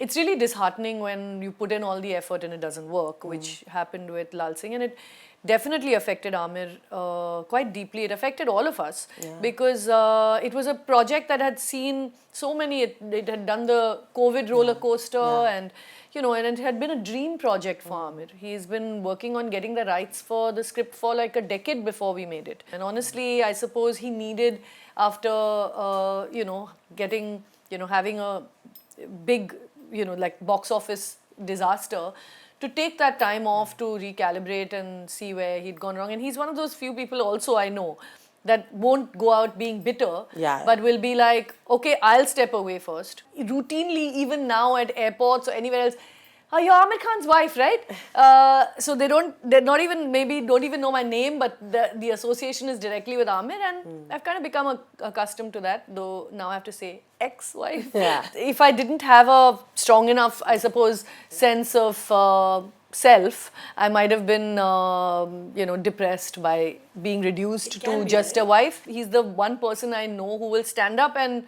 it's really disheartening when you put in all the effort and it doesn't work, which happened with Laal Singh, and it definitely affected Aamir quite deeply. It affected all of us because it was a project that had seen so many. It had done the COVID roller coaster, and and it had been a dream project for Aamir. He's been working on getting the rights for the script for like a decade before we made it. And honestly, I suppose he needed, after getting having a big like box office disaster, to take that time off to recalibrate and see where he'd gone wrong. And he's one of those few people also I know that won't go out being bitter, but will be like, okay, I'll step away first. Routinely, even now at airports or anywhere else, you're Aamir Khan's wife, right? So they're not even, maybe don't even know my name, but the association is directly with Aamir, and I've kind of become accustomed to that, though now I have to say ex-wife. If I didn't have a strong enough, I suppose, sense of self, I might have been, depressed by being reduced to just a wife. He's the one person I know who will stand up and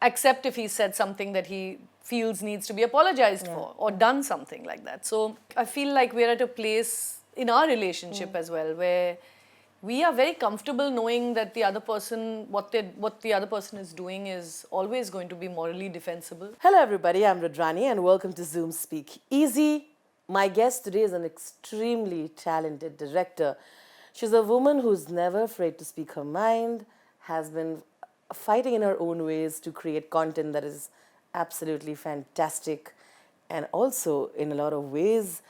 accept if he said something that he feels needs to be apologized for or done something like that. So I feel like we're at a place in our relationship as well where we are very comfortable knowing that the other person, what the other person is doing is always going to be morally defensible. Hello everybody, I'm Rudrani and welcome to Zoom Speak Easy. My guest today is an extremely talented director. She's a woman who's never afraid to speak her mind, has been fighting in her own ways to create content that is absolutely fantastic, and also in a lot of ways,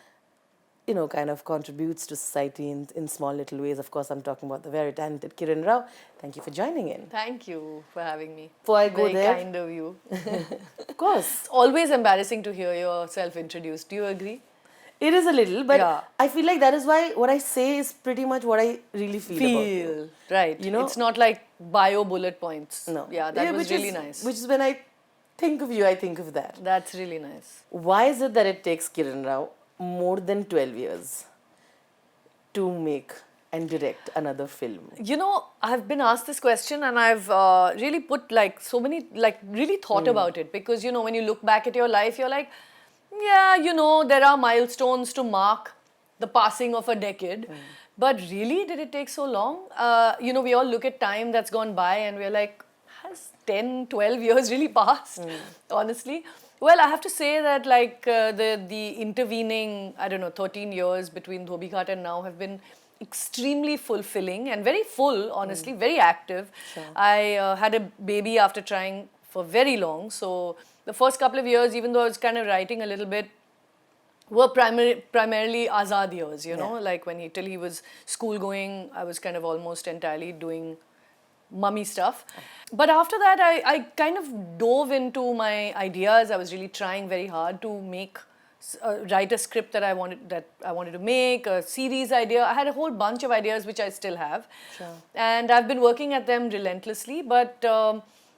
kind of contributes to society in small little ways. Of course, I'm talking about the very talented Kiran Rao. Thank you for joining in. Thank you for having me. Before I go very there, kind of you. Of course. It's always embarrassing to hear yourself introduced. Do you agree? It is a little, but I feel like that is why what I say is pretty much what I really feel about. Right. It's not like bio bullet points. No. Yeah, that was really nice. Which is when I think of you, I think of that. That's really nice. Why is it that it takes Kiran Rao more than 12 years to make and direct another film? I've been asked this question and I've really put really thought about it, because, when you look back at your life, you're like, yeah, there are milestones to mark the passing of a decade. But really, did it take so long? We all look at time that's gone by and we're like, has 10, 12 years really passed, honestly? Well, I have to say that the intervening, 13 years between Dhobi Ghat and now have been extremely fulfilling and very full, honestly, very active. Sure. I had a baby after trying for very long. So the first couple of years, even though I was kind of writing a little bit, were primarily Azad years, like till he was school going, I was kind of almost entirely doing mummy stuff. But after that, I kind of dove into my ideas. I was really trying very hard to write a script that I wanted to make, a series idea. I had a whole bunch of ideas which I still have. Sure. And I've been working at them relentlessly, but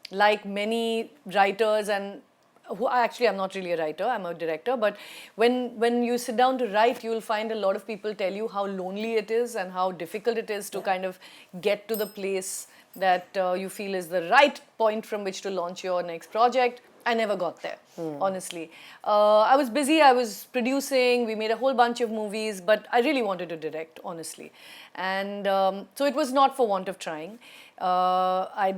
like many writers, and I'm not really a writer, I'm a director, but when you sit down to write, you'll find a lot of people tell you how lonely it is and how difficult it is to kind of get to the place that you feel is the right point from which to launch your next project. I never got there, honestly. I was busy, I was producing, we made a whole bunch of movies, but I really wanted to direct, honestly. And so it was not for want of trying. I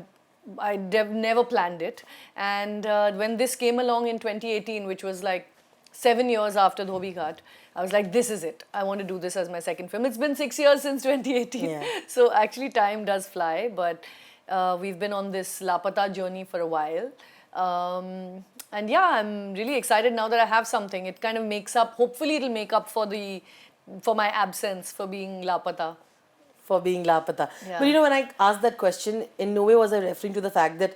never planned it. And when this came along in 2018, which was like 7 years after Dhobi Ghat, I was like, this is it. I want to do this as my second film. It's been 6 years since 2018. Yeah. So actually time does fly, but we've been on this Laapataa journey for a while. And yeah, I'm really excited now that I have something. It kind of makes up, hopefully it'll make up for my absence, for being Laapata. Yeah. But when I asked that question, in no way was I referring to the fact that,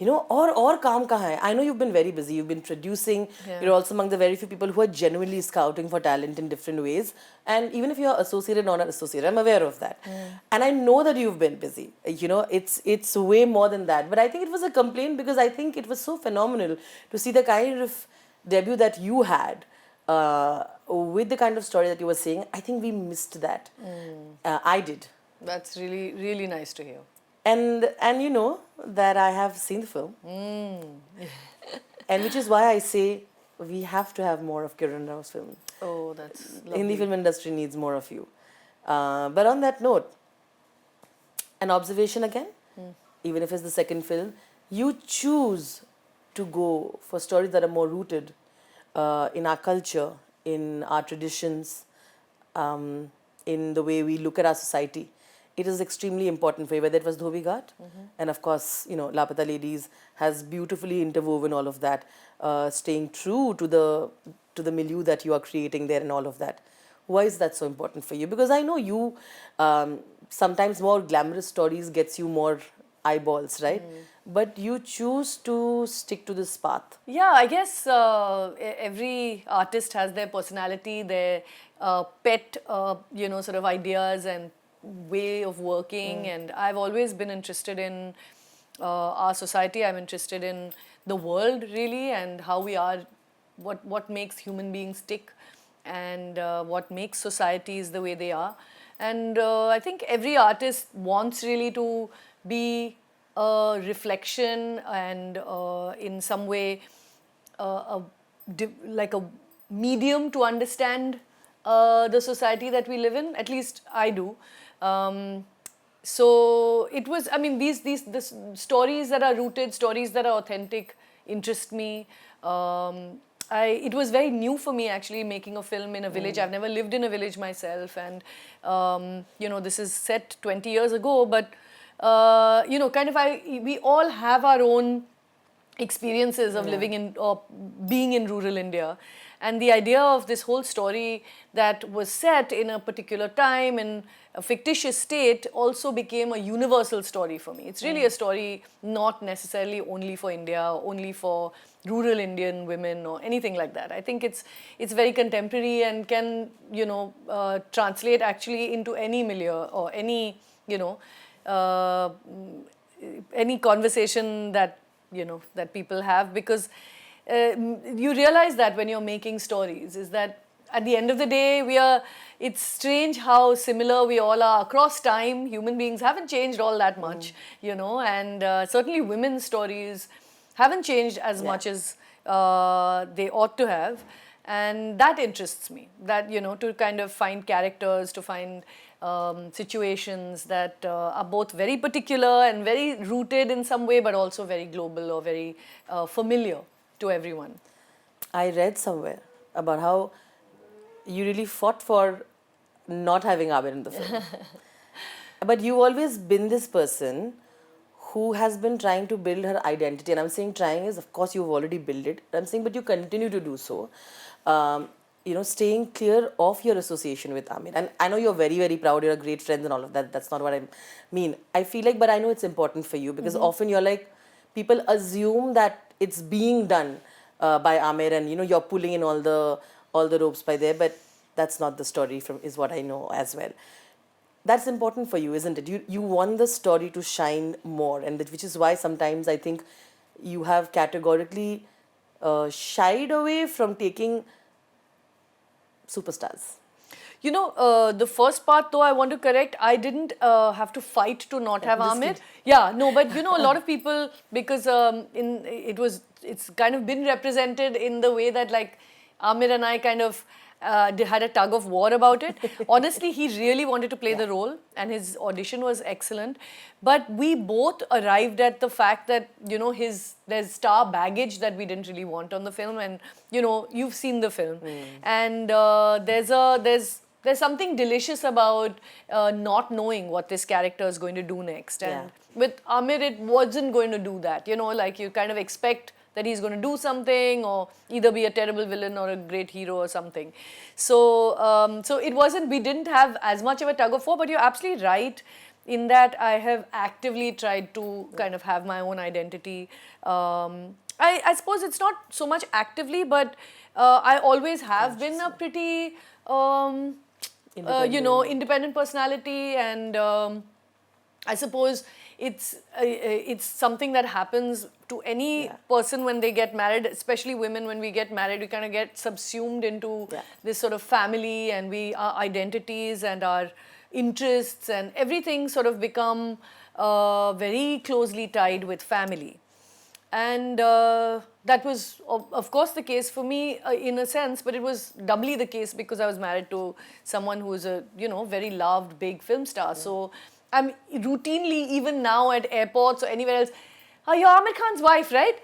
और काम कहाँ है? I know you've been very busy. You've been producing. Yeah. You're also among the very few people who are genuinely scouting for talent in different ways. And even if you're associated or not associated, I'm aware of that. And I know that you've been busy. It's way more than that. But I think it was a complaint because I think it was so phenomenal to see the kind of debut that you had with the kind of story that you were saying. I think we missed that. I did. That's really, really nice to hear. And that I have seen the film. And which is why I say we have to have more of Kiran Rao's film. Oh, that's Hindi lovely. film industry needs more of you. But on that note, an observation again, even if it's the second film, you choose to go for stories that are more rooted in our culture, in our traditions, in the way we look at our society. It is extremely important for you, whether it was Dhobi Ghat, and of course, Laapataa Ladies has beautifully interwoven all of that, staying true to the milieu that you are creating there and all of that. Why is that so important for you? Because I know you, sometimes more glamorous stories gets you more eyeballs, right? But you choose to stick to this path. Yeah, I guess every artist has their personality, their pet, sort of ideas and way of working. And I've always been interested in our society. I'm interested in the world, really, and how we are, what makes human beings tick, and what makes societies the way they are. And I think every artist wants really to be a reflection and in some way like a medium to understand the society that we live in. At least I do. So it was, I mean, these stories that are rooted, stories that are authentic interest me. It was very new for me actually making a film in a village. I've never lived in a village myself, and this is set 20 years ago, but we all have our own experiences of living in or being in rural India. And the idea of this whole story that was set in a particular time in a fictitious state also became a universal story for me. It's really a story not necessarily only for India, only for rural Indian women or anything like that. I think it's very contemporary and can, translate actually into any milieu or any, any conversation that that people have, because you realize that when you're making stories is that at the end of the day it's strange how similar we all are across time. Human beings haven't changed all that much, and certainly women's stories haven't changed as much as they ought to have. And that interests me, that to kind of find characters, to find situations that are both very particular and very rooted in some way, but also very global or very familiar to everyone. I read somewhere about how you really fought for not having Aamir in the film. But you've always been this person who has been trying to build her identity. And I'm saying trying is, of course, you've already built it. I'm saying, but you continue to do so. Staying clear of your association with Aamir. And I know you're very, very proud, you're a great friend and all of that. That's not what I mean. I feel like, but I know it's important for you because often you're like, people assume that it's being done by Aamir and, you're pulling in all the ropes by there, but that's not the story is what I know as well. That's important for you, isn't it? You want the story to shine more, and which is why sometimes I think you have categorically shied away from taking superstars. The first part, though, I want to correct, I didn't have to fight to not have Aamir. Yeah, no, but a lot of people, because it's kind of been represented in the way that like Aamir and I kind of had a tug of war about it. Honestly, he really wanted to play the role and his audition was excellent. But we both arrived at the fact that, there's star baggage that we didn't really want on the film. And, you've seen the film. And there's something delicious about not knowing what this character is going to do next. And with Aamir, it wasn't going to do that. Like you kind of expect that he's going to do something or either be a terrible villain or a great hero or something. So, it wasn't, we didn't have as much of a tug of war, but you're absolutely right in that I have actively tried to kind of have my own identity. I suppose it's not so much actively, but I always have been a pretty, independent personality, and I suppose it's something that happens to any person when they get married, especially women. When we get married, we kind of get subsumed into this sort of family, and our identities and our interests and everything sort of become very closely tied with family. And that was of course the case for me in a sense, but it was doubly the case because I was married to someone who is a, you know, very loved big film star. So I'm routinely, even now at airports or anywhere else, oh, you're Aamir Khan's wife, right?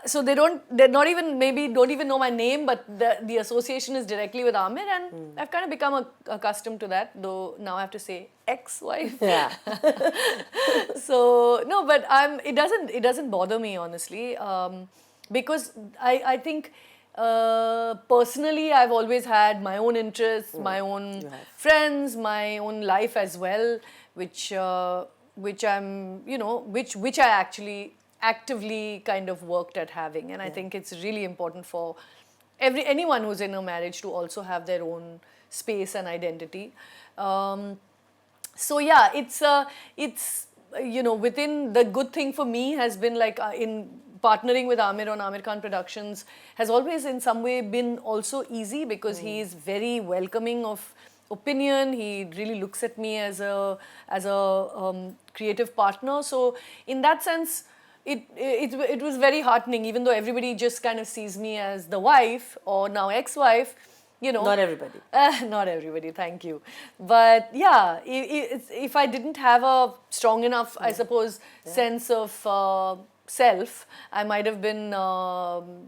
So they're not even, maybe don't even know my name, but the association is directly with Aamir, and I've kind of become accustomed to that, though now I have to say ex-wife. Yeah. So no, but it doesn't bother me, honestly, because I think personally I've always had my own interests, my own friends, my own life as well, which I'm, you know, which I actually actively kind of worked at having, and I think it's really important for anyone who's in a marriage to also have their own space and identity. So yeah, it's you know, within the good thing for me has been like in partnering with Aamir on Aamir Khan Productions has always in some way been also easy because he is very welcoming of opinion. He really looks at me as a creative partner. So in that sense, it was very heartening, even though everybody just kind of sees me as the wife or now ex-wife. You know, Not everybody. Not everybody, thank you. But yeah, if I didn't have a strong enough, I suppose, sense of self, I might have been,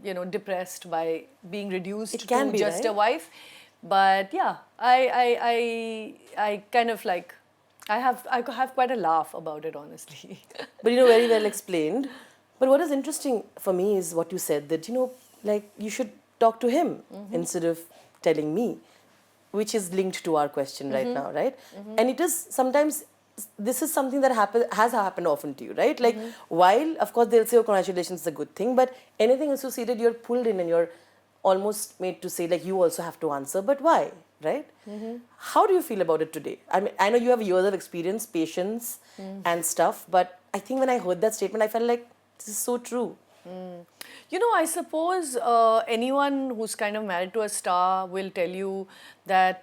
you know, depressed by being reduced to just a wife. But yeah, I kind of like, I have quite a laugh about it, honestly. But you know, very well explained. But what is interesting for me is what you said, that, you know, like you should talk to him instead of telling me, which is linked to our question right now, right? And it is sometimes, this is something that has happened often to you, right? Like, while of course they'll say, oh, congratulations, it's a good thing, but anything associated, you're pulled in and you're almost made to say, like, you also have to answer, but why, right? How do you feel about it today? I mean, I know you have years of experience, patience and stuff, but I think when I heard that statement, I felt like, this is so true. You know, I suppose anyone who's kind of married to a star will tell you that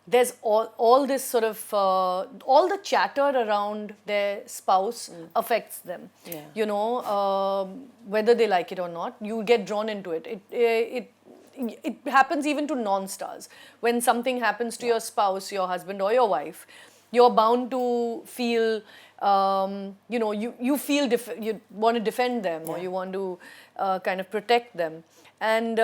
there's all this sort of, all the chatter around their spouse affects them. Yeah. You know, whether they like it or not, you get drawn into it. It happens even to non-stars. When something happens to your spouse, your husband or your wife, you're bound to feel, you know, you feel you want to defend them or you want to kind of protect them. And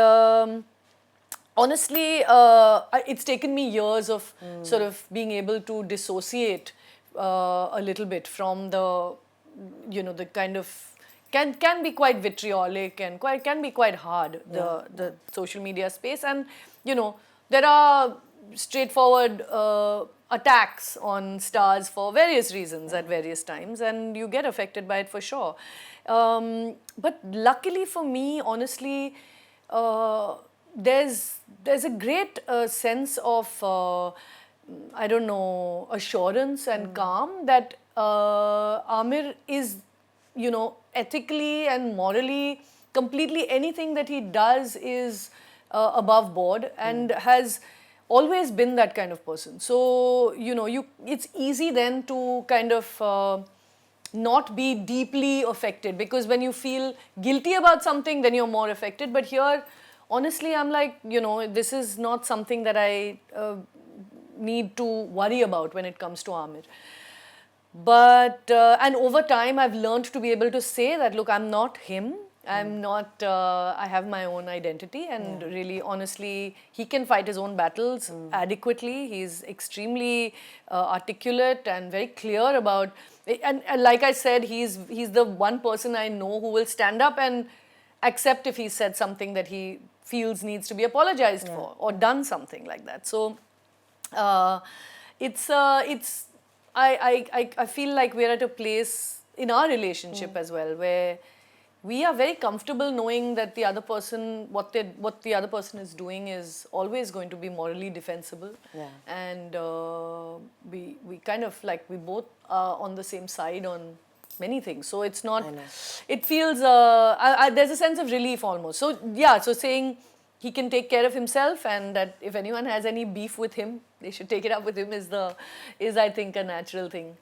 honestly, it's taken me years of sort of being able to dissociate a little bit from the, you know, the kind of, can be quite vitriolic and can be quite hard, the social media space. And, you know, there are straightforward attacks on stars for various reasons at various times, and you get affected by it for sure. But luckily for me, honestly, there's a great sense of, I don't know, assurance and calm that Aamir is, you know, ethically and morally, completely anything that he does is above board and has always been that kind of person. So, you know, it's easy then to kind of not be deeply affected, because when you feel guilty about something, then you're more affected. But here, honestly, I'm like, you know, this is not something that I need to worry about when it comes to Aamir. But, and over time, I've learned to be able to say that, look, I'm not him. I'm not, I have my own identity, and really, honestly, he can fight his own battles adequately. He's extremely articulate and very clear about, and like I said, he's the one person I know who will stand up and accept if he said something that he feels needs to be apologized for or done something like that. So, I feel like we're at a place in our relationship as well where we are very comfortable knowing that the other person, what the other person is doing is always going to be morally defensible. Yeah. And we kind of like, we both are on the same side on many things. So it's not, it feels, there's a sense of relief almost. So yeah, so saying he can take care of himself, and that if anyone has any beef with him, they should take it up with him is I think, a natural thing.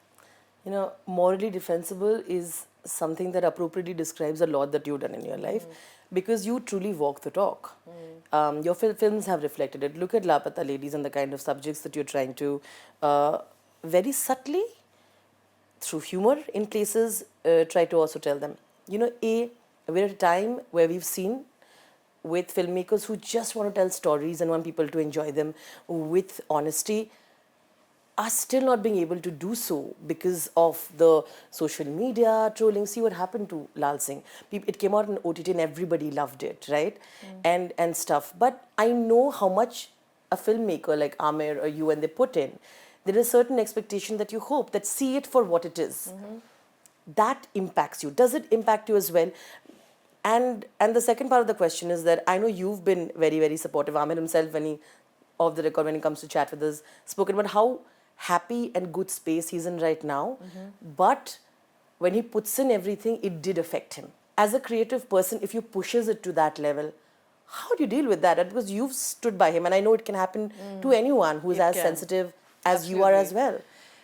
You know, morally defensible is something that appropriately describes a lot that you've done in your life because you truly walk the talk. Your films have reflected it. Look at Laapataa Ladies and the kind of subjects that you're trying to very subtly, through humor in places, try to also tell them. You know, we're at a time where we've seen with filmmakers who just want to tell stories and want people to enjoy them with honesty are still not being able to do so because of the social media trolling. See what happened to Laal Singh. It came out on OTT and everybody loved it, right? And stuff. But I know how much a filmmaker like Aamir or you and they put in. There is a certain expectation that you hope that see it for what it is. That impacts you. Does it impact you as well? And the second part of the question is that I know you've been very, very supportive. Aamir himself, off the record, when he comes to chat with us, spoken about how happy and good space he's in right now. But when he puts in everything, it did affect him. As a creative person, if you pushes it to that level, how do you deal with that? Because you've stood by him, and I know it can happen to anyone who's as sensitive as you are as well.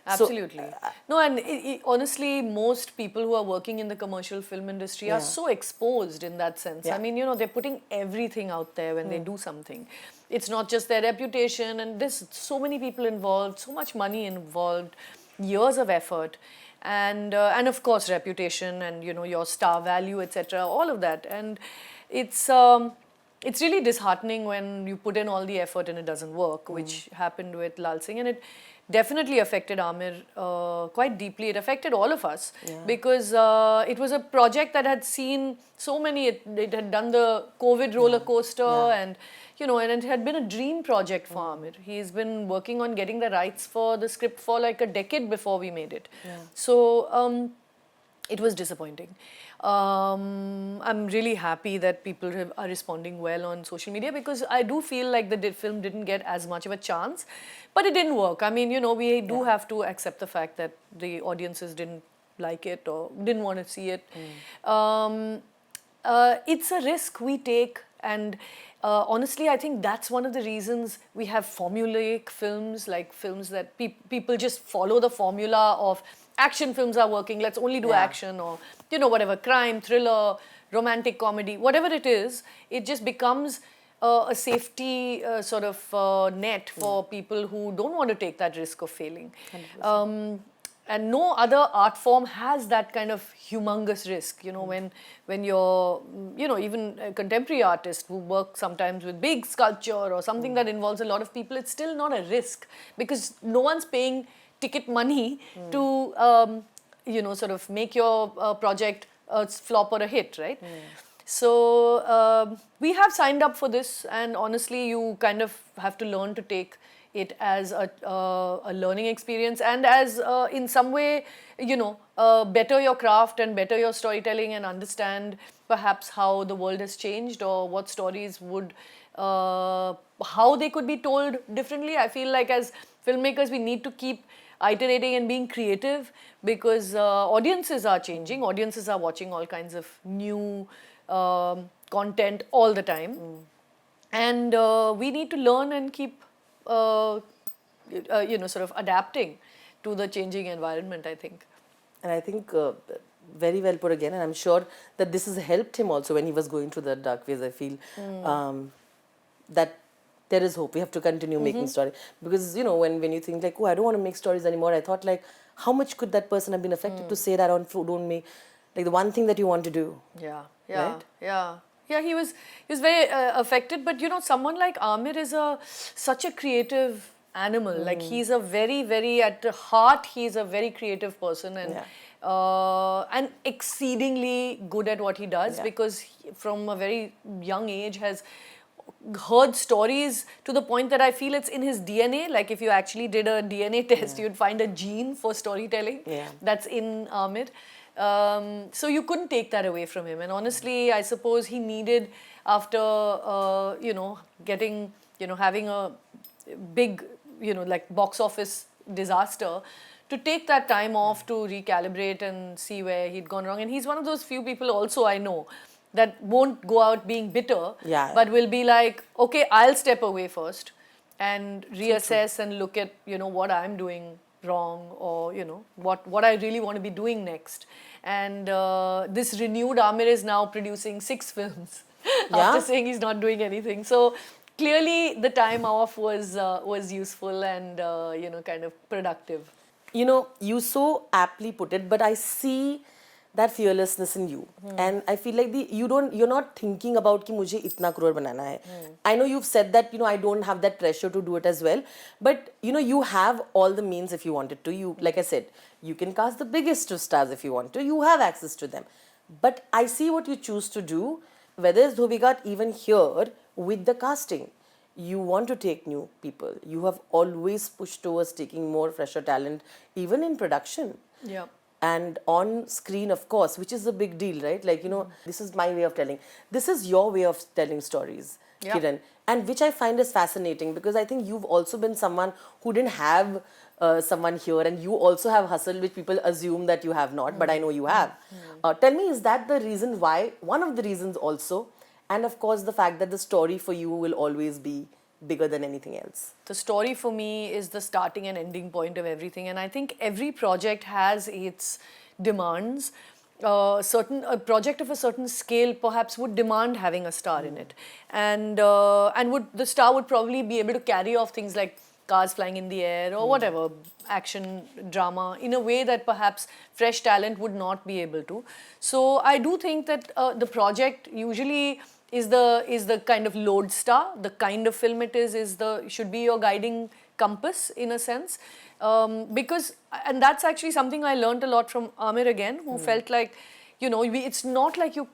Absolutely. No, and honestly, most people who are working in the commercial film industry are so exposed in that sense. I mean, you know, they're putting everything out there when they do something. It's not just their reputation, and there's so many people involved, so much money involved, years of effort, and of course reputation and, you know, your star value, etc. All of that, and it's really disheartening when you put in all the effort and it doesn't work, which happened with Laal Singh, and it definitely affected Aamir quite deeply. It affected all of us because it was a project that had seen so many. It had done the COVID roller coaster, and you know, and it had been a dream project for Aamir. He's been working on getting the rights for the script for like a decade before we made it. So it was disappointing. I'm really happy that people are responding well on social media because I do feel like the film didn't get as much of a chance, but it didn't work. I mean, you know, we do have to accept the fact that the audiences didn't like it or didn't want to see it. It's a risk we take, and honestly, I think that's one of the reasons we have formulaic films, like films that people just follow the formula of action films are working, let's only do action, or, you know, whatever, crime, thriller, romantic comedy, whatever it is, it just becomes a safety sort of net for people who don't want to take that risk of failing. And no other art form has that kind of humongous risk, you know, when you're, you know, even a contemporary artist who work sometimes with big sculpture or something that involves a lot of people, it's still not a risk because no one's paying ticket money to, you know, sort of make your project a flop or a hit, right? So we have signed up for this, and honestly, you kind of have to learn to take it as a learning experience and as in some way, you know, better your craft and better your storytelling and understand perhaps how the world has changed or what stories would, how they could be told differently. I feel like as filmmakers, we need to keep iterating and being creative because audiences are changing. Audiences are watching all kinds of new content all the time. And we need to learn and keep you know, sort of adapting to the changing environment, I think. And I think very well put again, and I'm sure that this has helped him also when he was going through the dark phase. I feel that there is hope. We have to continue making stories because, you know, when you think like, oh, I don't want to make stories anymore, I thought like, how much could that person have been affected to say that on don't make like the one thing that you want to do. Yeah, he was very affected, but you know, someone like Aamir is such a creative animal. Like he's a very at heart, he's a very creative person, and exceedingly good at what he does because he, from a very young age, has heard stories to the point that I feel it's in his DNA. Like if you actually did a DNA test, you'd find a gene for storytelling that's in Aamir. So you couldn't take that away from him. And honestly, I suppose he needed, after, you know, getting, you know, having a big, you know, like box office disaster, to take that time off to recalibrate and see where he'd gone wrong. And he's one of those few people also I know that won't go out being bitter, but will be like, okay, I'll step away first and reassess and look at, you know, what I'm doing wrong, or what I really want to be doing next. And this renewed Aamir is now producing 6 films after Yeah. saying he's not doing anything. So clearly the time off was useful and kind of productive. You know, you so aptly put it, but I see that fearlessness in you. And I feel like you're not thinking about कि मुझे इतना crore बनाना है. I know you've said that, I don't have that pressure to do it as well. But, you have all the means if you wanted to. Like I said, you can cast the biggest of stars if you want to. You have access to them. But I see what you choose to do, whether it's Dhobigat even here with the casting. You want to take new people. You have always pushed towards taking more fresher talent, even in production. Yeah. And on screen, of course, which is a big deal, right? Like, this is my way of telling. This is your way of telling stories, Yeah. Kiran. And which I find is fascinating because I think you've also been someone who didn't have someone here, and you also have hustle, which people assume that you have not, but I know you have. Tell me, is that the reason why? One of the reasons also, and of course the fact that the story for you will always be bigger than anything else. The story for me is the starting and ending point of everything, and I think every project has its demands. A project of a certain scale perhaps would demand having a star in it, and the star would probably be able to carry off things like cars flying in the air or whatever, action drama, in a way that perhaps fresh talent would not be able to. So I do think that the project usually is the kind of lodestar, the kind of film it is should be your guiding compass in a sense, and that's actually something I learned a lot from Aamir again, who felt like, it's not like you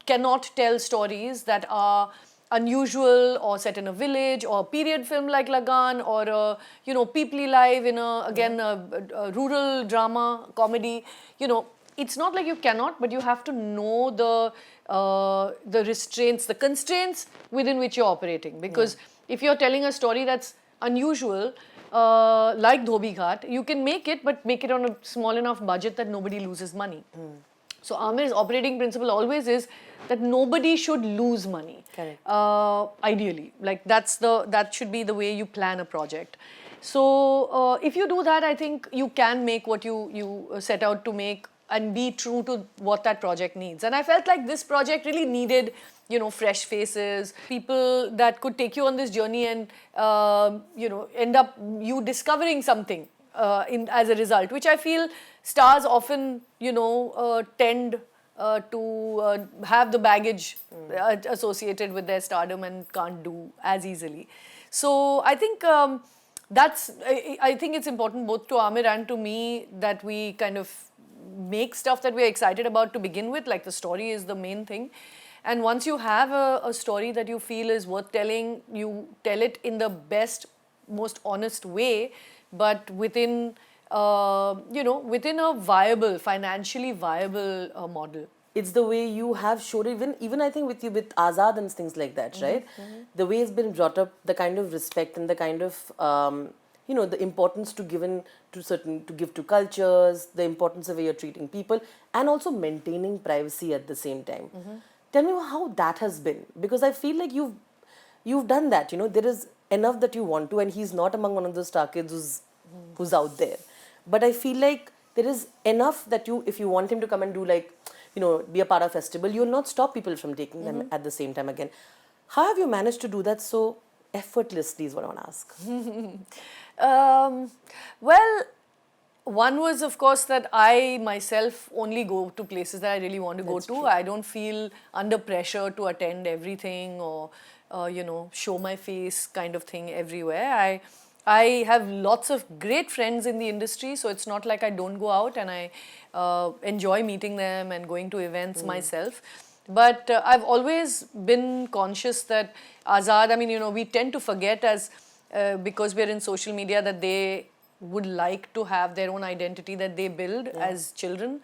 cannot tell stories that are unusual or set in a village, or a period film like Lagan, or Peoply Live in a rural drama comedy. It's not like you cannot, but you have to know the restraints, the constraints within which you're operating. Because if you're telling a story that's unusual, like Dhobi Ghat, you can make it, but make it on a small enough budget that nobody loses money. So Aamir's operating principle always is that nobody should lose money. Correct. Ideally, like that should be the way you plan a project. So if you do that, I think you can make what you set out to make and be true to what that project needs. And I felt like this project really needed, fresh faces, people that could take you on this journey and, end up you discovering something as a result, which I feel stars often, tend to have the baggage associated with their stardom and can't do as easily. So I think I think it's important both to Aamir and to me that we kind of make stuff that we're excited about to begin with. Like, the story is the main thing. And once you have a story that you feel is worth telling, you tell it in the best, most honest way, but within, within a viable, financially viable model. It's the way you have showed it, even I think with Azad and things like that, right? The way it's been brought up, the kind of respect and the kind of the importance to give to cultures, the importance of way you're treating people, and also maintaining privacy at the same time. Tell me how that has been, because I feel like you've done that. There is enough that you want to, and he's not among one of those star kids who's out there. But I feel like there is enough that if you want him to come and do, like, be a part of festival, you'll not stop people from taking them at the same time again. How have you managed to do that so effortlessly is what I want to ask. Well, one was, of course, that I myself only go to places that I really want to go to. True. I don't feel under pressure to attend everything or, show my face kind of thing everywhere. I have lots of great friends in the industry, so it's not like I don't go out, and I enjoy meeting them and going to events myself. But I've always been conscious that Azad, we tend to forget because we're in social media that they would like to have their own identity that they build as children,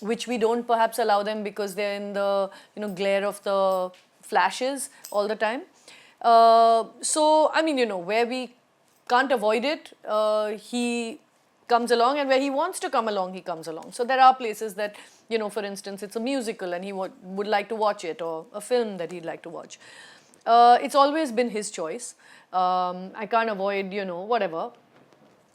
which we don't perhaps allow them because they're in the glare of the flashes all the time. So, where we can't avoid it, he comes along, and where he wants to come along, he comes along. So there are places that, for instance, it's a musical and he would like to watch it, or a film that he'd like to watch. It's always been his choice. I can't avoid, whatever.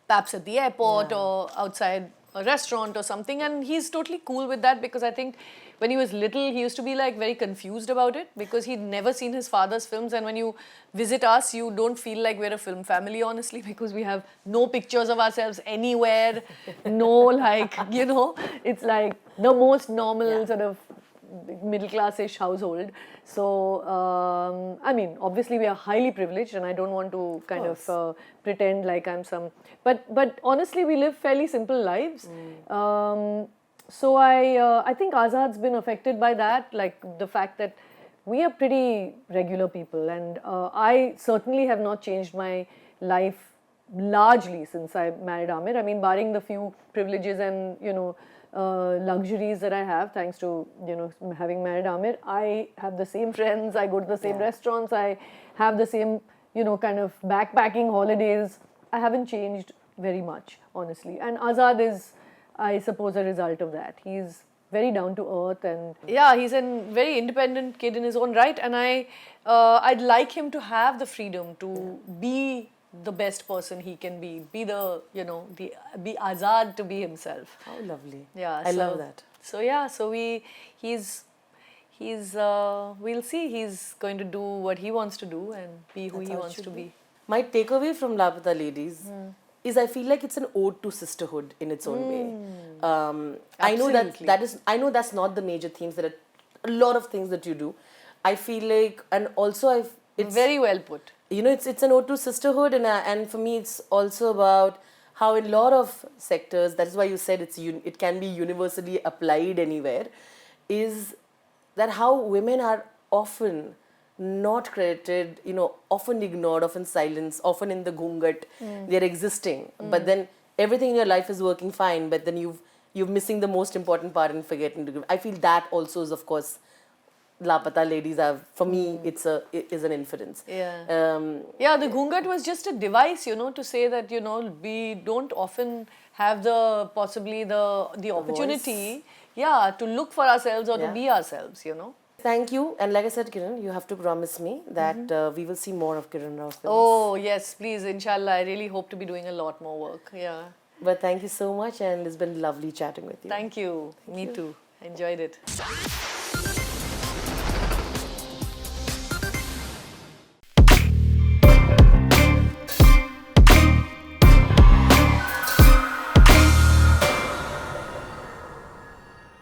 perhaps at the airport or outside a restaurant or something, and he's totally cool with that, because I think when he was little he used to be like very confused about it because he'd never seen his father's films, and when you visit us you don't feel like we're a film family, honestly, because we have no pictures of ourselves anywhere, no, like, you know, it's like the most normal sort of middle class-ish household. So I mean, obviously we are highly privileged, and I don't want to kind of pretend like I'm some, but honestly we live fairly simple lives. So I think Azad's been affected by that, like the fact that we are pretty regular people, and I certainly have not changed my life largely since I married Aamir. I mean, barring the few privileges and, you know, luxuries that I have thanks to, you know, having married Aamir, I have the same friends, I go to the same restaurants, I have the same, you know, kind of backpacking holidays. I haven't changed very much, honestly. And Azad is, I suppose, a result of that. He's very down to earth, and yeah, he's a very independent kid in his own right, and I'd like him to have the freedom to be the best person he can be the, you know, be Azad to be himself. How lovely. Yeah, I love that. So yeah, so he's we'll see, he's going to do what he wants to do and be who he wants to be. My takeaway from Laapataa Ladies is I feel like it's an ode to sisterhood in its own way. I know I know that's not the major themes. There are a lot of things that you do. I feel like, and also it's very well put. You know, it's an ode to sisterhood, and for me it's also about how in a lot of sectors, that is why you said it can be universally applied anywhere, is that how women are often not credited, you know, often ignored, often silenced, often in the ghungat, they're existing, but then everything in your life is working fine, but then you're missing the most important part and forgetting to. I feel that also is, of course, Laapataa Ladies are, for me, it is an inference. Yeah. Yeah, the ghungat was just a device, you know, to say that, you know, we don't often have possibly the opportunity, to look for ourselves or to be ourselves, you know. Thank you. And like I said, Kiran, you have to promise me that we will see more of Kiran Rao films. Oh, yes, please, inshallah. I really hope to be doing a lot more work. Yeah. But thank you so much, and it's been lovely chatting with you. Thank you. Me too. Enjoyed it.